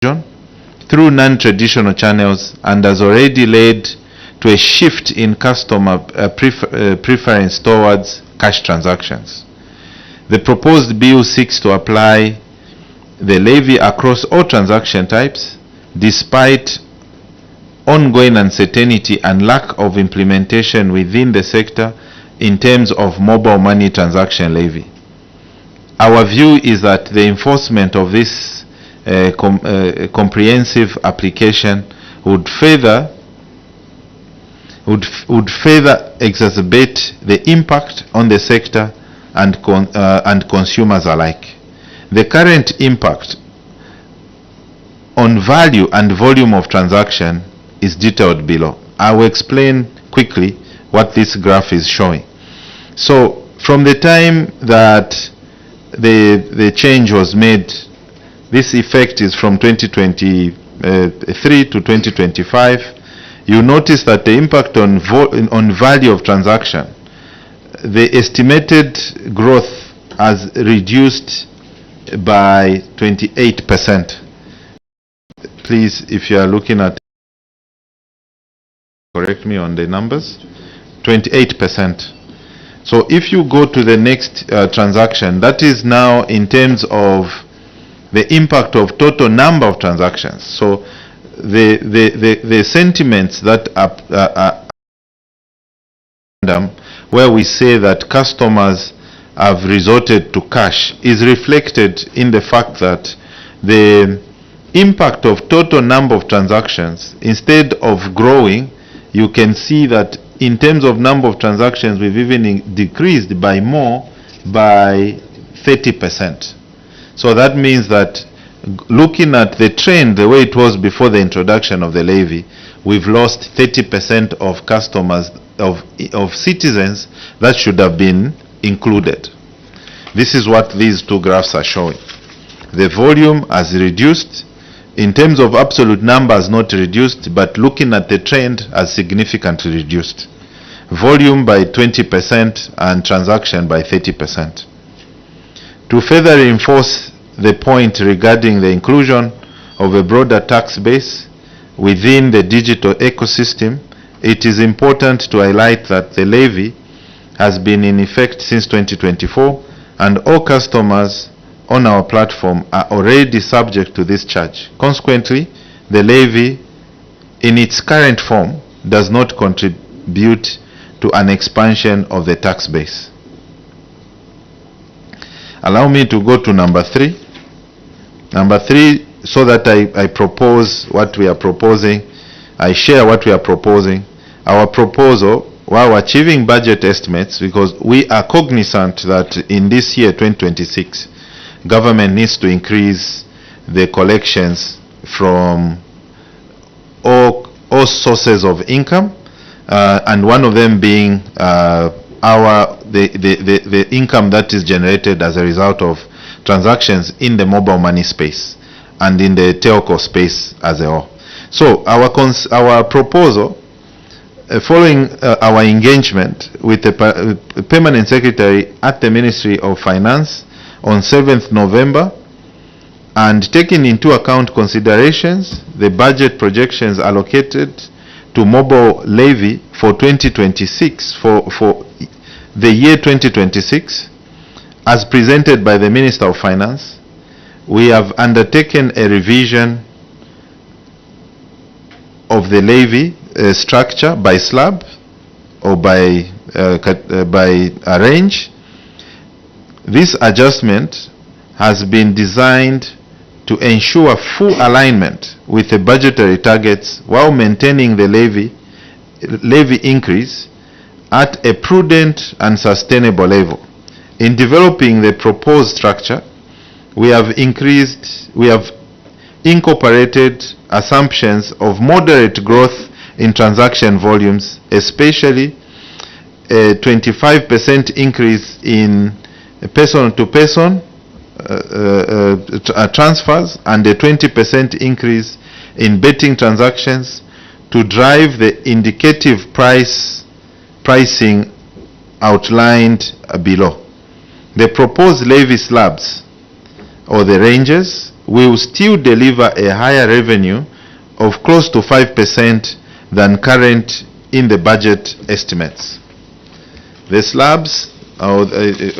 through non-traditional channels and has already led to a shift in customer preference towards cash transactions. The proposed bill seeks to apply the levy across all transaction types despite ongoing uncertainty and lack of implementation within the sector in terms of mobile money transaction levy. Our view is that the enforcement of this comprehensive application would further exacerbate the impact on the sector and consumers alike. The current impact on value and volume of transaction is detailed below. I will explain quickly what this graph is showing. So from the time that the change was made, this effect is from 2023 to 2025. You notice that the impact on value of transaction, the estimated growth has reduced by 28%. Please, if you are looking at, correct me on the numbers, 28%. So if you go to the next transaction, that is now in terms of the impact of total number of transactions. So the sentiments that are where we say that customers have resorted to cash is reflected in the fact that the impact of total number of transactions, instead of growing, you can see that in terms of number of transactions, we've even decreased by 30%. So that means that looking at the trend, the way it was before the introduction of the levy, we've lost 30% of customers, of citizens that should have been included. This is what these two graphs are showing. The volume has reduced. In terms of absolute numbers, not reduced, but looking at the trend, has significantly reduced. Volume by 20% and transaction by 30%. To further reinforce the point regarding the inclusion of a broader tax base within the digital ecosystem, it is important to highlight that the levy has been in effect since 2024 and all customers on our platform are already subject to this charge. Consequently, the levy in its current form does not contribute to an expansion of the tax base. Allow me to go to number 3. Number 3, so that I propose what we are proposing, I share what we are proposing. Our proposal, while achieving budget estimates, because we are cognizant that in this year 2026, government needs to increase the collections from all sources of income, and one of them being the income that is generated as a result of transactions in the mobile money space and in the telco space as a whole. So our proposal, following our engagement with the Permanent Secretary at the Ministry of Finance on 7th November, and taking into account considerations, the budget projections allocated to mobile levy for 2026, for the year 2026, as presented by the Minister of Finance, we have undertaken a revision of the levy structure by slab or by a range. This adjustment has been designed to ensure full alignment with the budgetary targets while maintaining the levy increase at a prudent and sustainable level. In developing the proposed structure, we have incorporated assumptions of moderate growth in transaction volumes, especially a 25% increase in person-to-person transfers and a 20% increase in betting transactions to drive the indicative pricing outlined below. The proposed levy slabs or the ranges we will still deliver a higher revenue of close to 5% than current in the budget estimates. The slabs, or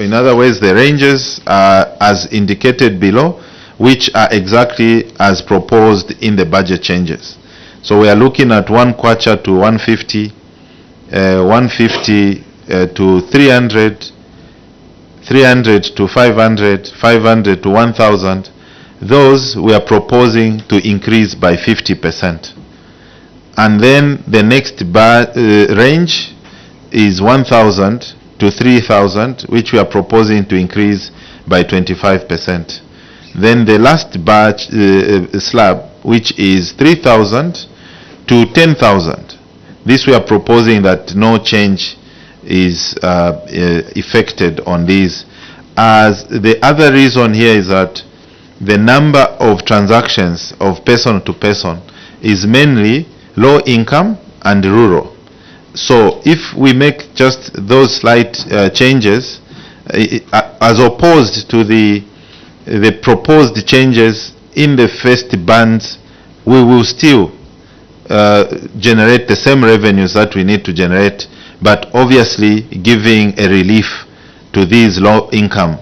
in other words, the ranges are as indicated below, which are exactly as proposed in the budget changes. So we are looking at 1 kwacha to 150, 150 to 300, 300 to 500, 500 to 1,000. Those we are proposing to increase by 50%. And then the next range is 1,000 to 3,000, which we are proposing to increase by 25%. Then the last batch slab, which is 3,000 to 10,000. This we are proposing that no change is effected on these. As the other reason here is that the number of transactions of person to person is mainly low income and rural. So if we make just those slight changes, as opposed to the proposed changes in the first bands, we will still generate the same revenues that we need to generate, but obviously giving a relief to these low income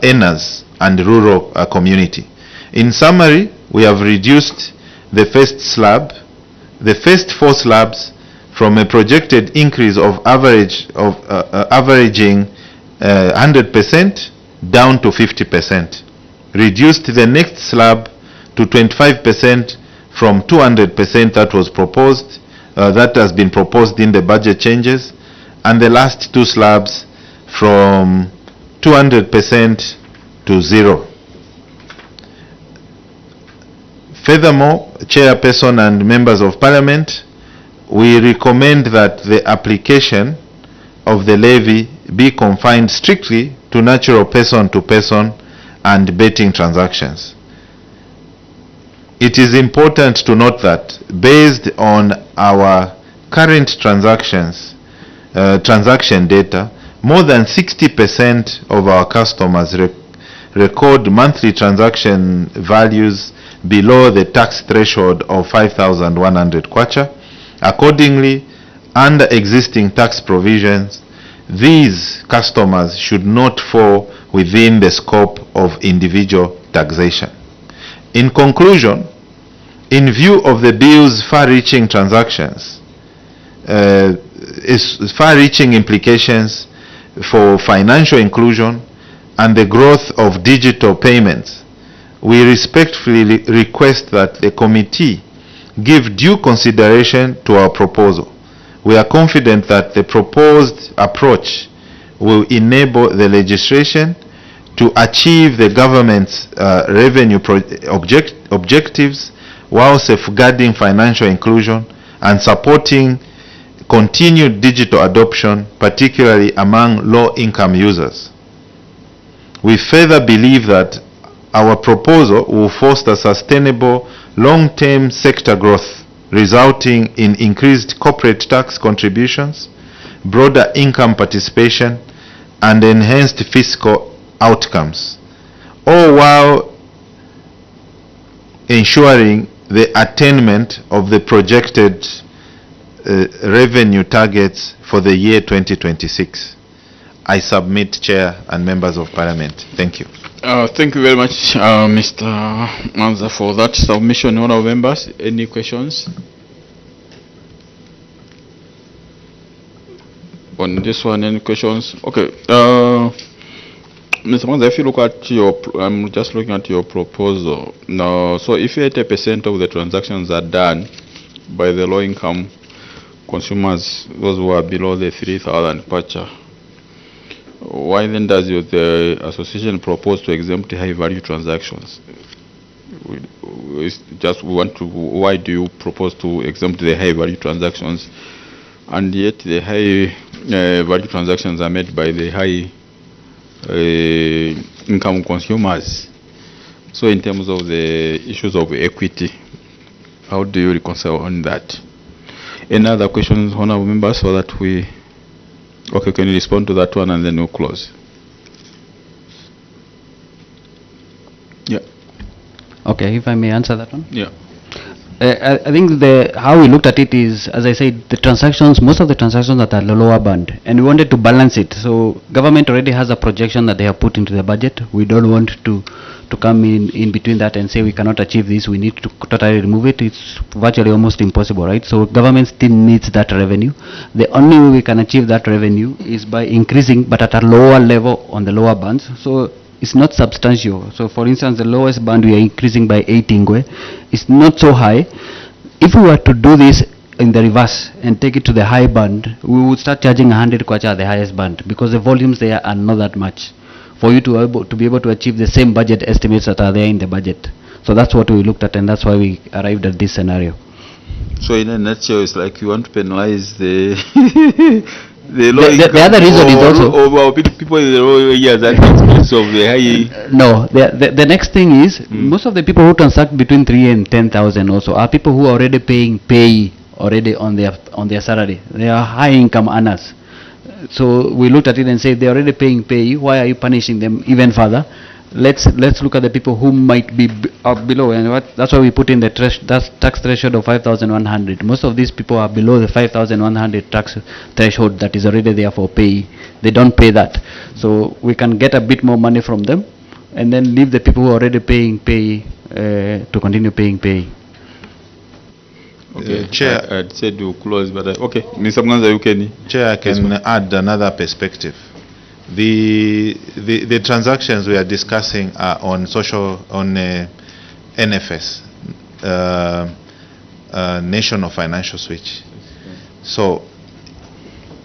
earners and rural community. In summary, we have reduced the first slab, the first 4 slabs, from a projected increase of averaging 100% down to 50%. Reduced the next slab to 25% from 200% that was proposed, that has been proposed in the budget changes, and the last 2 slabs from 200% to 0. Furthermore, Chairperson and members of Parliament, we recommend that the application of the levy be confined strictly to natural person-to-person and betting transactions. It is important to note that based on our current transaction data, more than 60% of our customers record monthly transaction values below the tax threshold of 5,100 kwacha. Accordingly, under existing tax provisions, these customers should not fall within the scope of individual taxation. In conclusion, in view of the bill's far-reaching far-reaching implications for financial inclusion and the growth of digital payments, we respectfully request that the committee give due consideration to our proposal. We are confident that the proposed approach will enable the legislation to achieve the government's revenue objectives while safeguarding financial inclusion and supporting continued digital adoption, particularly among low-income users. We further believe that our proposal will foster sustainable long-term sector growth, resulting in increased corporate tax contributions, broader income participation, and enhanced fiscal outcomes, all while ensuring the attainment of the projected revenue targets for the year 2026. I submit, Chair and members of Parliament. Thank you. Thank you very much, Mr. Manza, for that submission. Honourable members, any questions on this one? Any questions? Okay. Mr. Manza, if you look at I'm just looking at your proposal now. So if 80% of the transactions are done by the low-income consumers, those who are below the 3,000 kwacha, why then does the association propose to exempt high-value transactions? Why do you propose to exempt the high-value transactions, and yet the high-value transactions are made by the high-income consumers? So in terms of the issues of equity, how do you reconcile on that? Any other questions, honourable members, so that we... Okay, can you respond to that one and then we'll close? Yeah. Okay, if I may answer that one. Yeah. I think how we looked at it is, as I said, the transactions, most of the transactions that are the lower band, and we wanted to balance it. So government already has a projection that they have put into the budget. We don't want to come in between that and say we cannot achieve this, we need to totally remove it. It's virtually almost impossible, right? So government still needs that revenue. The only way we can achieve that revenue is by increasing, but at a lower level on the lower bands. So it's not substantial. So for instance, the lowest band we are increasing by 8 ingwe. It's not so high. If we were to do this in the reverse and take it to the high band, we would start charging 100 kwacha at the highest band, because the volumes there are not that much for you to be able to achieve the same budget estimates that are there in the budget. So that's what we looked at, and that's why we arrived at this scenario. So in a nutshell, it's like you want to penalize the the other reason is also people in the low areas at the expense of the high. No, the next thing is most of the people who transact between 3 and 10,000 also are people who are already paying pay already on their salary. They are high income earners. So we looked at it and said, they're already paying pay. Why are you punishing them even further? Let's look at the people who might be below, and that's why we put in the tax threshold of 5,100. Most of these people are below the 5,100 tax threshold that is already there for pay. They don't pay that, so we can get a bit more money from them, and then leave the people who are already paying pay to continue paying pay. Okay, Chair, I'd said you close, but okay, Mr. Mwanza, you can. Chair, I can add another perspective. The transactions we are discussing are on NFS, National Financial Switch. So,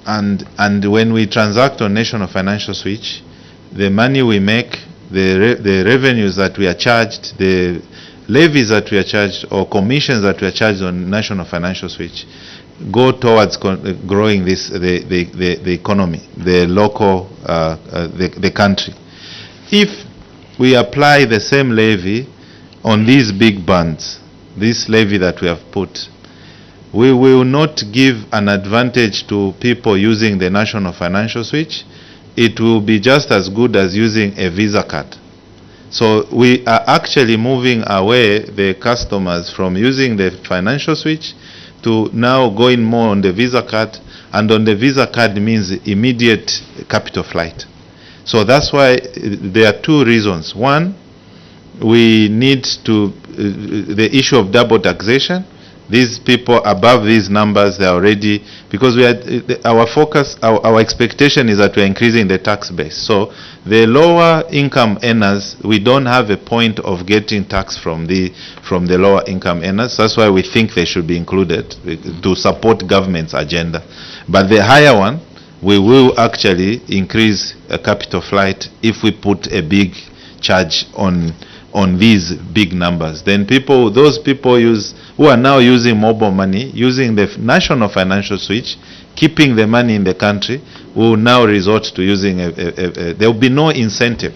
and when we transact on National Financial Switch, the money we make, the revenues that we are charged, the levies that we are charged, or commissions that we are charged on National Financial Switch, go towards growing the economy, the local, the country. If we apply the same levy on these big bands, this levy that we have put, we will not give an advantage to people using the National Financial Switch. It will be just as good as using a Visa card. So we are actually moving away the customers from using the financial switch to now going more on the Visa card, and on the Visa card means immediate capital flight. So that's why there are two reasons. One, we need to, the issue of double taxation. These people above these numbers, they are already, because we are, our focus, our expectation is that we are increasing the tax base. So the lower income earners, we don't have a point of getting tax from the lower income earners. That's why we think they should be included to support government's agenda. But the higher one, we will actually increase a capital flight if we put a big charge on these big numbers. Then those people who are now using mobile money, using the National Financial Switch, keeping the money in the country, will now resort to using there will be no incentive.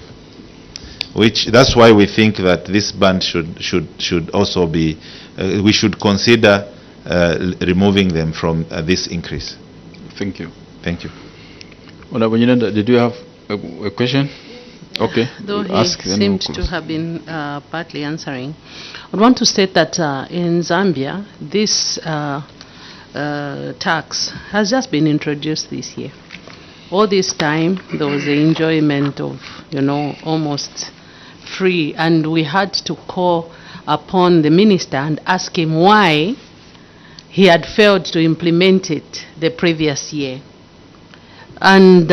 That's why we think that this band should also be, we should consider removing them from this increase. Thank you. Thank you. Honorable Nyinenda, did you have a question? Okay. Though he seemed to have been partly answering, I want to state that in Zambia, this tax has just been introduced this year. All this time, there was the enjoyment of, almost free, and we had to call upon the minister and ask him why he had failed to implement it the previous year. And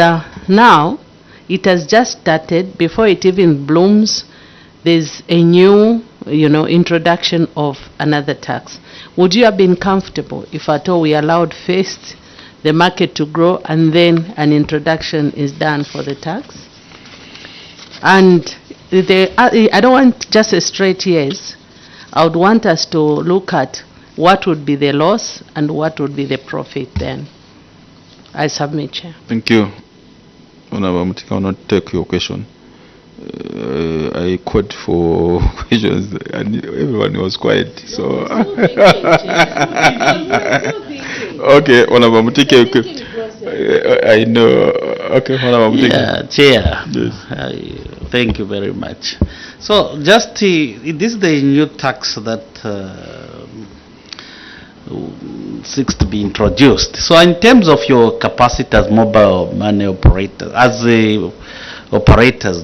now, it has just started. Before it even blooms, there's a new, introduction of another tax. Would you have been comfortable if at all we allowed first the market to grow and then an introduction is done for the tax? And I don't want just a straight yes. I would want us to look at what would be the loss and what would be the profit then. I submit, Chair. Thank you. Honorable Mutika, I will not take your question. I called for questions and everyone was quiet. So okay, Honorable Mutika. I know. Okay, Honorable Mutika. Yeah, Chair. Yes. Thank you very much. So just this is the new tax that seeks to be introduced. So in terms of your capacity as mobile money operators, operators,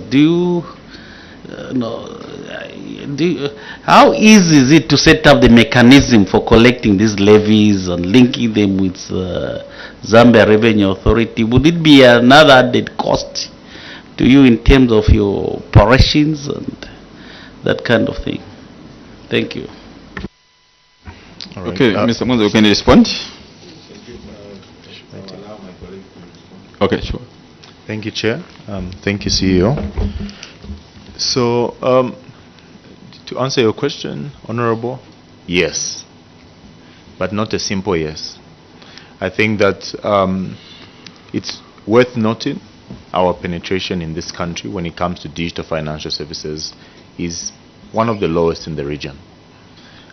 how easy is it to set up the mechanism for collecting these levies and linking them with Zambia Revenue Authority? Would it be another added cost to you in terms of your operations and that kind of thing? Thank you. All right. Okay, Mr. Monzo, can you respond? Okay, sure. Thank you, Chair. Thank you, CEO. So, to answer your question, Honorable, yes, but not a simple yes. I think that it's worth noting our penetration in this country when it comes to digital financial services is one of the lowest in the region.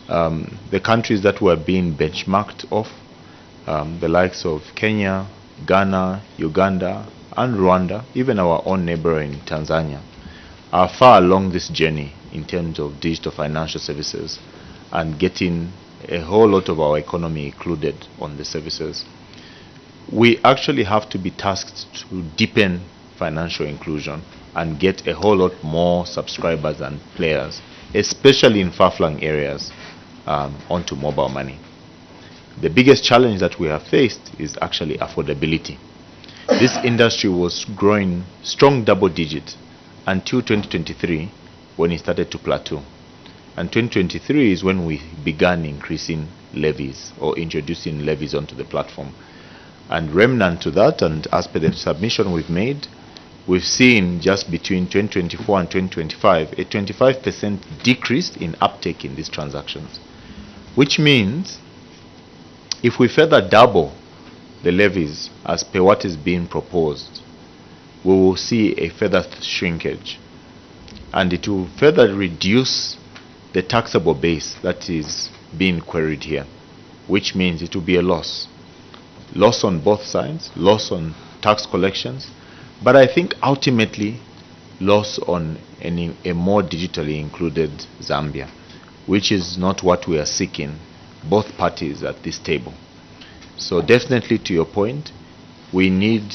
The countries that were being benchmarked off, the likes of Kenya, Ghana, Uganda, and Rwanda, even our own neighbor in Tanzania, are far along this journey in terms of digital financial services and getting a whole lot of our economy included on the services. We actually have to be tasked to deepen financial inclusion and get a whole lot more subscribers and players, especially in far-flung areas, onto mobile money. The biggest challenge that we have faced is actually affordability. This industry was growing strong double digit until 2023, when it started to plateau. And 2023 is when we began increasing levies or introducing levies onto the platform. And remnant to that, and as per the submission we've made, we've seen just between 2024 and 2025 a 25% decrease in uptake in these transactions, which means if we further double the levies as per what is being proposed, we will see a further shrinkage, and it will further reduce the taxable base that is being queried here, which means it will be a loss on both sides, loss on tax collections, but I think ultimately loss on a more digitally included Zambia, which is not what we are seeking, both parties at this table. So definitely, to your point, we need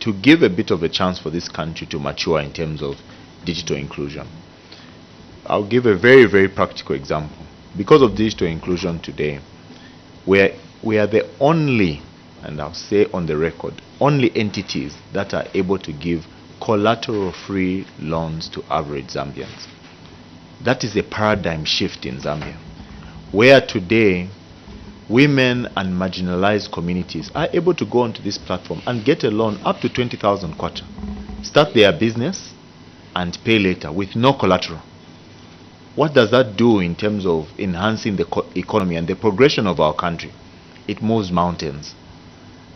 to give a bit of a chance for this country to mature in terms of digital inclusion. I'll give a very, very practical example. Because of digital inclusion today, we are the only, and I'll say on the record, only entities that are able to give collateral-free loans to average Zambians. That is a paradigm shift in Zambia, where today women and marginalized communities are able to go onto this platform and get a loan up to 20,000 kwacha, start their business and pay later with no collateral. What does that do in terms of enhancing the economy and the progression of our country? It moves mountains.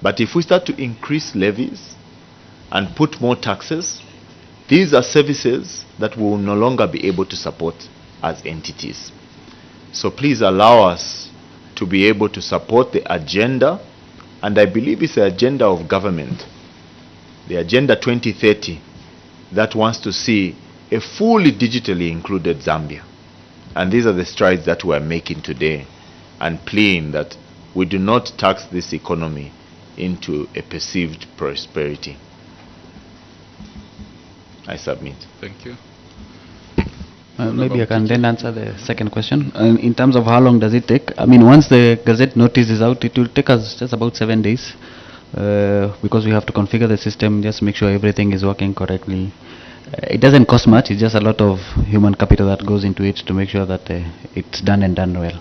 But if we start to increase levies and put more taxes, these are services that we will no longer be able to support as entities. So please allow us to be able to support the agenda, and I believe it's the agenda of government, the Agenda 2030, that wants to see a fully digitally included Zambia. And these are the strides that we are making today, and pleading that we do not tax this economy into a perceived prosperity. I submit. Thank you. Maybe I can then answer the second question. In terms of how long does it take? I mean, once the Gazette notice is out, it will take us just about 7 days because we have to configure the system, just make sure everything is working correctly. It doesn't cost much, it's just a lot of human capital that goes into it to make sure that it's done and done well.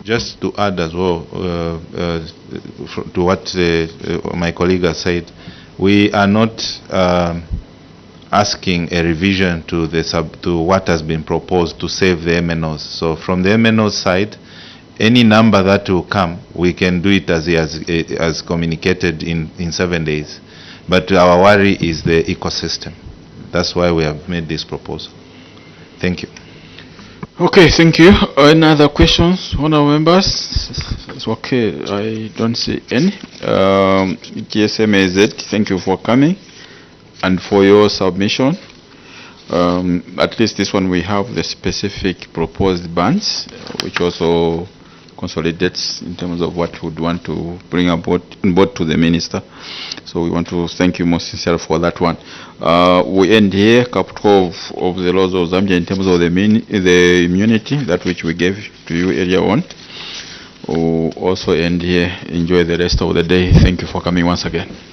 Just to add as well to what my colleague has said, we are not asking a revision to what has been proposed to save the MNOs. So from the MNOs side, any number that will come, we can do it as communicated in 7 days. But our worry is the ecosystem. That's why we have made this proposal. Thank you. Okay, thank you. Any other questions, honourable members? It's okay, I don't see any. GSMAZ, thank you for coming and for your submission. At least this one we have the specific proposed bands, which also consolidates in terms of what we would want to bring aboard to the minister. So we want to thank you most sincerely for that one. We end here, Cap 12 of the laws of Zambia in terms of the immunity, that which we gave to you earlier on. We'll also end here. Enjoy the rest of the day. Thank you for coming once again.